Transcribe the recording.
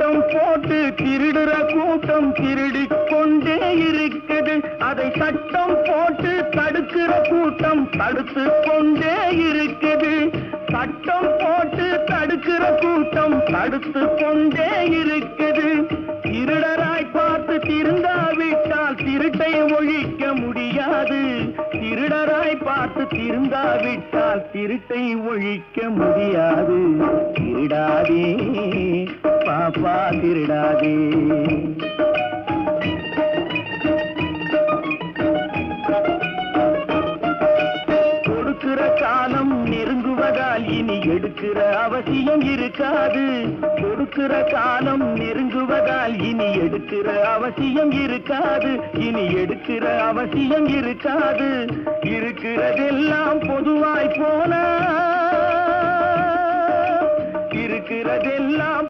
சட்டம் போட்டு திருடுற கூட்டம் திருடிக் கொண்டே இருக்குது. அதை சட்டம் போட்டு தடுக்கிற கூட்டம் தடுத்து கொண்டே இருக்குது. சட்டம் போட்டு தடுக்கிற கூட்டம் தடுத்து கொண்டே இருக்குது. திருடராய் பார்த்து திருந்தாவிட்டால் திருட்டை ஒழிக்க முடியாது. திருடராய் பார்த்து திருந்தாவிட்டால் திருட்டை ஒழிக்க முடியாது. திருடாதே பாப்பா திருடாதே. கொடுக்கிற காலம் நெருங்குவதால் இனி எடுக்கிற அவசியம் இருக்காது. கொடுக்கிற காலம் நெருங்குவதால் இனி எடுக்கிற அவசியம் இருக்காது. இனி எடுக்கிற அவசியம் இருக்காது. இருக்கிறதெல்லாம் பொதுவாய் போன இருக்கிறதெல்லாம்